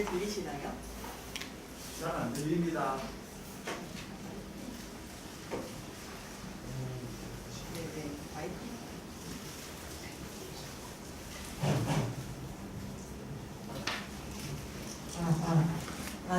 잘 들리시나요? 잘 안 들립니다. 네네. 마이크.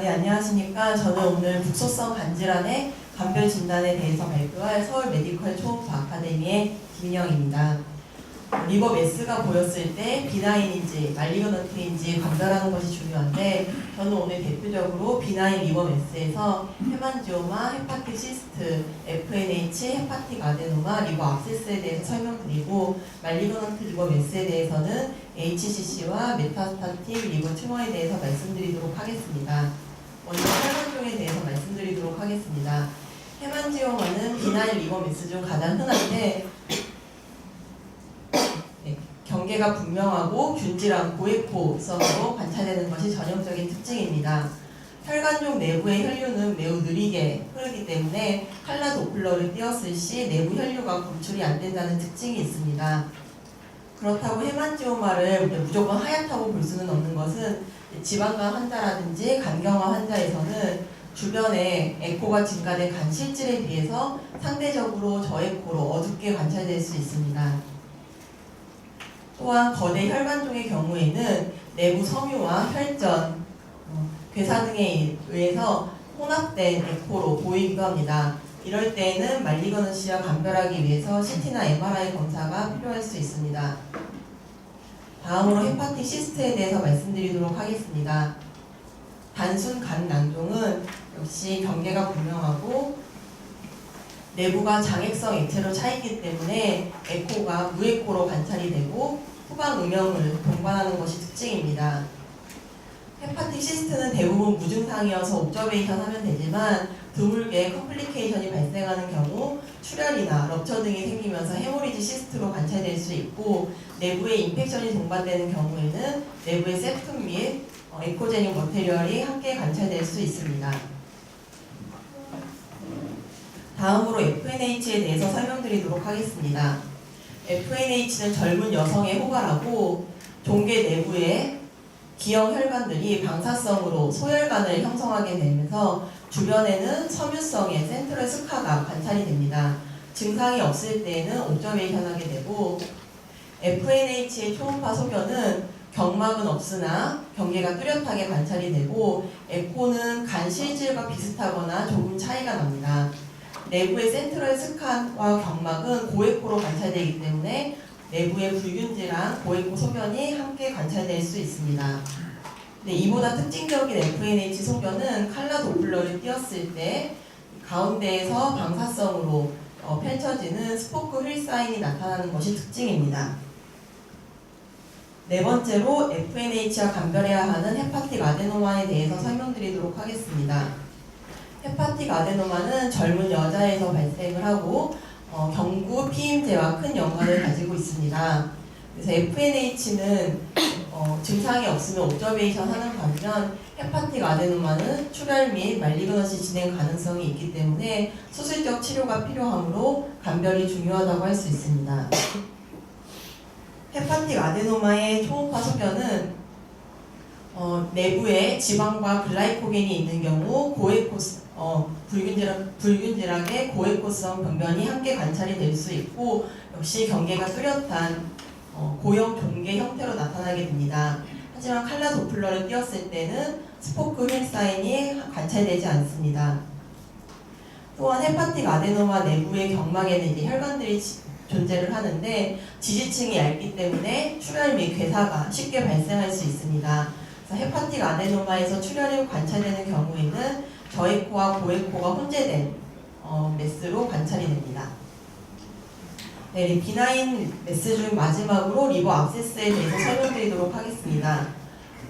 네, 안녕하십니까. 저는 오늘 국소성 간질환의 감별 진단에 대해서 발표할 서울 메디컬 초음파 아카데미의 김인영입니다. 리버 메스가 보였을 때 비나인인지 말리그넌트인지 감별하는 것이 중요한데, 저는 오늘 대표적으로 비나인 리버 메스에서 헤만지오마, 헤파티시스트, FNH, 헤파틱 아데노마, 리버 압세스에 대해서 설명드리고, 말리그넌트 리버 메스에 대해서는 HCC와 메타스타틱 리버 튜머에 대해서 말씀드리도록 하겠습니다. 먼저 혈관종에 대해서 말씀드리도록 하겠습니다. 헤만지오마는 비나인 리버 메스 중 가장 흔한데, 경계가 분명하고 균질 않고 에코성으로 관찰되는 것이 전형적인 특징입니다. 혈관종 내부의 혈류는 매우 느리게 흐르기 때문에 칼라 도플러를 띄었을 시 내부 혈류가 검출이 안 된다는 특징이 있습니다. 그렇다고 헤만지오마를 무조건 하얗다고 볼 수는 없는 것은 지방간 환자라든지 간경화 환자에서는 주변에 에코가 증가된 간 실질에 비해서 상대적으로 저에코로 어둡게 관찰될 수 있습니다. 또한 거대 혈관종의 경우에는 내부 섬유와 혈전, 괴사 등에 의해서 혼합된 에코로 보이기도 합니다. 이럴 때에는 말리그넌시와 감별하기 위해서 CT나 MRI 검사가 필요할 수 있습니다. 다음으로 헤파틱 시스트에 대해서 말씀드리도록 하겠습니다. 단순 간 낭종은 역시 경계가 분명하고 내부가 장액성 액체로 차있기 때문에 에코가 무에코로 관찰이 되고 후방 음영을 동반하는 것이 특징입니다. 헤파틱 시스트는 대부분 무증상이어서 옵저베이션 하면 되지만 드물게 컴플리케이션이 발생하는 경우 출혈이나 럽처 등이 생기면서 헤모리지 시스트로 관찰될 수 있고, 내부에 인펙션이 동반되는 경우에는 내부의 세툼 및 에코제닉 머테리얼이 함께 관찰될 수 있습니다. 다음으로 FNH에 대해서 설명드리도록 하겠습니다. FNH는 젊은 여성의 호가라고 종괴 내부에 기형 혈관들이 방사성으로 소혈관을 형성하게 되면서 주변에는 섬유성의 센트럴 스카가 관찰이 됩니다. 증상이 없을 때에는 옵저베이션하게 되고, FNH의 초음파 소견은 경막은 없으나 경계가 뚜렷하게 관찰이 되고, 에코는 간 실질과 비슷하거나 조금 차이가 납니다. 내부의 센트럴 스칸과 경막은 고에코로 관찰되기 때문에 내부의 불균질한 고에코 소견이 함께 관찰될 수 있습니다. 이보다 특징적인 FNH 소견은 칼라 도플러를 띄었을 때 가운데에서 방사성으로 펼쳐지는 스포크 휠 사인이 나타나는 것이 특징입니다. 네 번째로 FNH와 감별해야 하는 헤파틱 아데노마에 대해서 설명드리도록 하겠습니다. 헤파틱 아데노마는 젊은 여자에서 발생을 하고 경구 피임제와 큰 연관을 가지고 있습니다. 그래서 FNH는 증상이 없으면 옵저베이션 하는 반면 헤파틱 아데노마는 출혈 및 말리그넌시 진행 가능성이 있기 때문에 수술적 치료가 필요하므로 감별이 중요하다고 할 수 있습니다. 헤파틱 아데노마의 초음파 소견은 내부에 지방과 글라이코겐이 있는 경우 불균질하게 고에코성 병변이 함께 관찰이 될 수 있고, 역시 경계가 뚜렷한 고형 종괴 형태로 나타나게 됩니다. 하지만 칼라 도플러를 띄었을 때는 스포크 휠 사인이 관찰되지 않습니다. 또한 헤파틱 아데노마 내부의 경막에는 이제 혈관들이 존재를 하는데 지지층이 얇기 때문에 출혈 및 괴사가 쉽게 발생할 수 있습니다. 그래서 헤파틱 아데노마에서 출혈이 관찰되는 경우에는 저에코와 고에코가 혼재된 메스로 관찰이 됩니다. 네, 비나인 메스 중 마지막으로 리버 압세스에 대해서 설명드리도록 하겠습니다.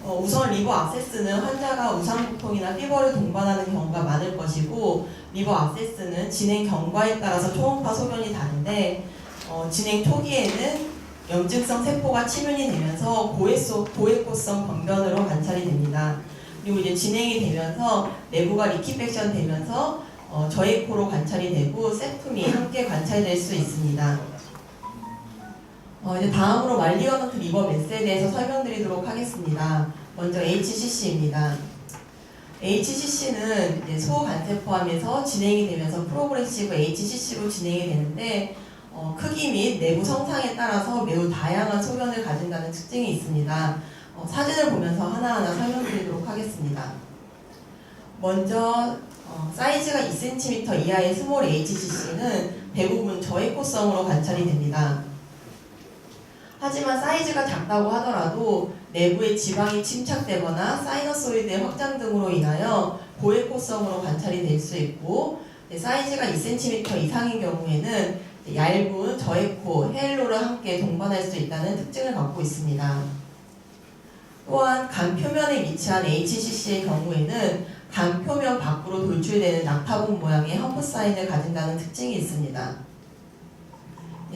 우선 리버 압세스는 환자가 우상부통이나 피버를 동반하는 경우가 많을 것이고, 리버 압세스는 진행 경과에 따라서 초음파 소견이 다른데, 진행 초기에는 염증성 세포가 침윤이 되면서 고에코성 병변으로 관찰이 됩니다. 그리고 이제 진행이 되면서 내부가 리퀴팩션 되면서 저에코로 관찰이 되고 세툼이 함께 관찰될 수 있습니다. 이제 다음으로 말리그넌트 리버 메스에 대해서 설명드리도록 하겠습니다. 먼저 HCC입니다. HCC는 이제 소간세 포함해서 진행이 되면서 프로그레시브 HCC로 진행이 되는데 크기 및 내부 성상에 따라서 매우 다양한 소견을 가진다는 특징이 있습니다. 사진을 보면서 하나하나 설명드리도록 하겠습니다. 먼저 사이즈가 2cm 이하의 스몰 HCC는 대부분 저에코성으로 관찰이 됩니다. 하지만 사이즈가 작다고 하더라도 내부에 지방이 침착되거나 사이너소이드의 확장 등으로 인하여 고에코성으로 관찰이 될 수 있고, 사이즈가 2cm 이상인 경우에는 얇은 저에코, 헤일로를 함께 동반할 수 있다는 특징을 갖고 있습니다. 또한 간 표면에 위치한 HCC의 경우에는 간 표면 밖으로 돌출되는 낙타봉 모양의 험프 사인을 가진다는 특징이 있습니다.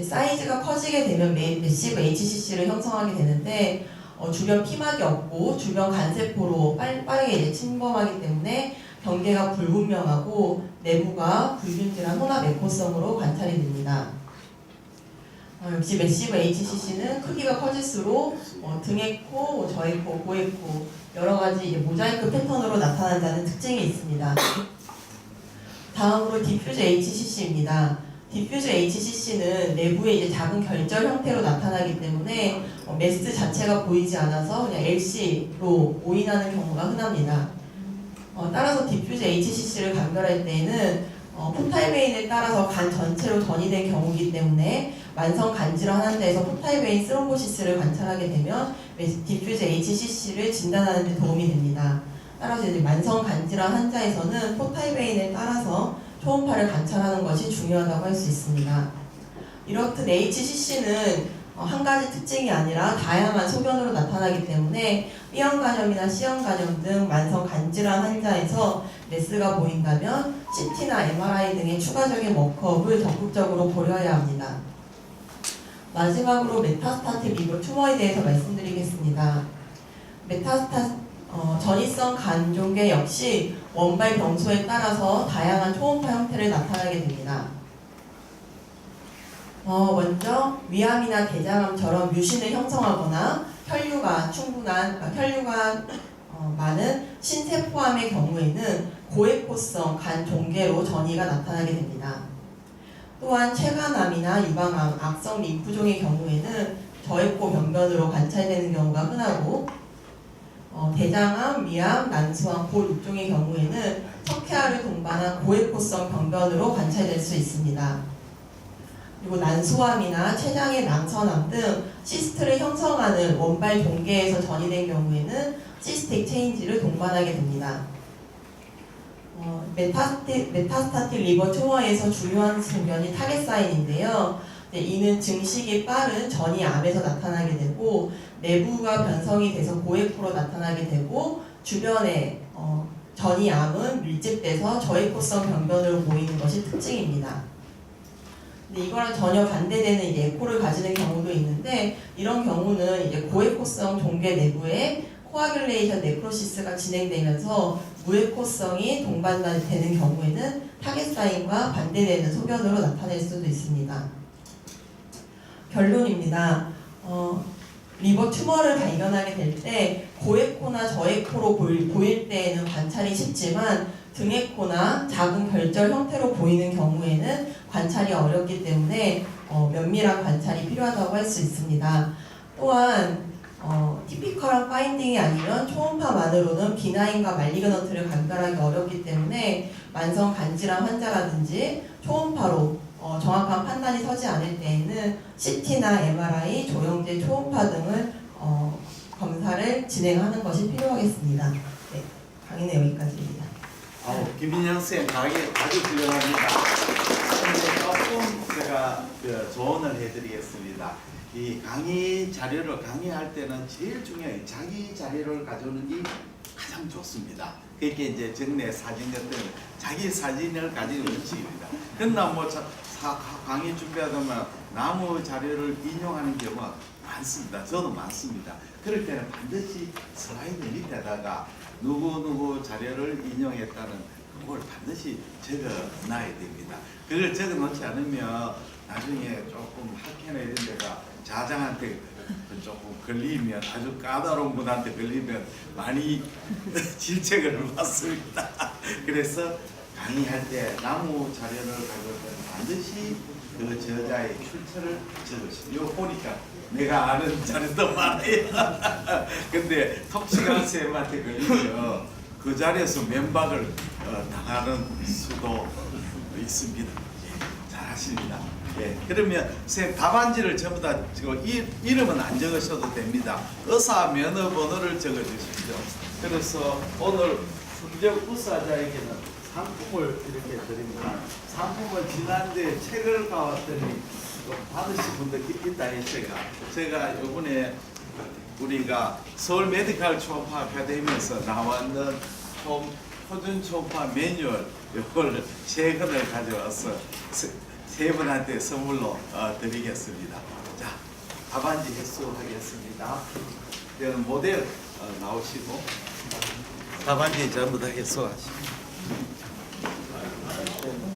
사이즈가 커지게 되면 매시브 HCC를 형성하게 되는데 주변 피막이 없고 주변 간세포로 빠르게 이제 침범하기 때문에 경계가 불분명하고 내부가 불균질한 혼합 에코성으로 관찰이 됩니다. 역시 매시브 HCC는 크기가 커질수록 등에코, 저에코, 고에코 여러 가지 이제 모자이크 패턴으로 나타난다는 특징이 있습니다. 다음으로 디퓨즈 HCC입니다. 디퓨즈 HCC는 내부에 이제 작은 결절 형태로 나타나기 때문에 메스 자체가 보이지 않아서 그냥 LC로 오인하는 경우가 흔합니다. 따라서 디퓨즈 HCC를 감별할 때에는 포탈베인에 따라서 간 전체로 전이된 경우이기 때문에 만성 간질환 환자에서 포탈베인 스롬보시스를 관찰하게 되면 디퓨즈 HCC를 진단하는 데 도움이 됩니다. 따라서 이제 만성 간질환 환자에서는 포탈베인에 따라서 초음파를 관찰하는 것이 중요하다고 할 수 있습니다. 이렇듯 HCC는 한 가지 특징이 아니라 다양한 소견으로 나타나기 때문에 B형 간염이나 C형 간염 등 만성 간질환 환자에서 메스가 보인다면 CT나 MRI 등의 추가적인 워크업을 적극적으로 고려해야 합니다. 마지막으로 메타스타틱 리버 튜머에 대해서 말씀드리겠습니다. 전이성 간종괴 역시 원발 병소에 따라서 다양한 초음파 형태를 나타나게 됩니다. 먼저 위암이나 대장암처럼 뮤신을 형성하거나 혈류가 많은 신세포암의 경우에는 고에코성 간 종괴로 전이가 나타나게 됩니다. 또한 췌간암이나 유방암, 악성 림프종의 경우에는 저에코 변변으로 관찰되는 경우가 흔하고, 대장암, 위암, 난소암, 고6종의 경우에는 석회화를 동반한 고에코성 병변으로 관찰될 수 있습니다. 그리고 난소암이나 췌장의 낭선암 등 시스트를 형성하는 원발 종괴에서 전이된 경우에는 시스틱 체인지를 동반하게 됩니다. 메타스타틱 리버 튜머에서 중요한 소견이 타겟 사인인데요. 이는 증식이 빠른 전이암에서 나타나게 되고 내부가 변성이 돼서 고에코로 나타나게 되고 주변에 전이암은 밀집돼서 저에코성 병변으로 보이는 것이 특징입니다. 근데 이거랑 전혀 반대되는 이제 에코를 가지는 경우도 있는데 이런 경우는 이제 고에코성 종괴 내부에 코아귤레이션 네크로시스가 진행되면서 무에코성이 동반되는 경우에는 타겟 사인과 반대되는 소견으로 나타낼 수도 있습니다. 결론입니다. 리버 튜머를 발견하게 될 때 고에코나 저에코로 보일 때에는 관찰이 쉽지만 등에코나 작은 결절 형태로 보이는 경우에는 관찰이 어렵기 때문에 면밀한 관찰이 필요하다고 할 수 있습니다. 또한 티피컬한 파인딩이 아니면 초음파만으로는 비나인과 말리그넌트를 감별하기 어렵기 때문에 만성 간질환 환자라든지 초음파로 정확한 판단이 서지 않을 때에는 CT나 MRI, 조영제 초음파 등을 검사를 진행하는 것이 필요하겠습니다. 네, 강의는 여기까지입니다. 김민영 쌤 강의 아주 훌륭합니다. 조금 제가 조언을 해드리겠습니다. 이 강의 자료를 강의할 때는 제일 중요해요. 자기 자료를 가져오는 게 가장 좋습니다. 그게 이제 정례 사진 같은 자기 사진을 가지는 원칙입니다. 그러나 뭐 강의 준비하다 보면 나무 자료를 인용하는 경우가 많습니다. 저도 많습니다. 그럴 때는 반드시 슬라이드 밑에다가 누구 자료를 인용했다는 그걸 반드시 적어놔야 됩니다. 그걸 적어놓지 않으면 나중에 조금 학회나 이런 데가 자장한테 조금 걸리면 아주 까다로운 분한테 걸리면 많이 질책을 받습니다. 그래서 강의할 때 나무 자료를 가져올 때는 반드시 그 저자의 출처를 적으시고 이거 보니까 내가 아는 자료도 많아요. 근데 턱시간 쌤한테 걸리면 그 자리에서 면박을 당하는 수도 있습니다. 예, 잘하십니다. 예, 그러면 쌤 답안지를 전부 다 이름은 안 적으셔도 됩니다. 의사 면허 번호를 적어 주십시오. 그래서 오늘 성적 우수자에게는 상품을 이렇게 드립니다. 상품을 지난주에 책을 가왔더니 받으신 분들 있다 했어요. 제가 이번에 우리가 서울 메디컬 초음파 아카데미에서 나왔는 표준 초음파 매뉴얼 이걸 3권을 가져와서 세 분한테 선물로 드리겠습니다. 자, 답안지 획수하겠습니다. 여러분 모델 나오시고 답안지 전부 다 획수하시고.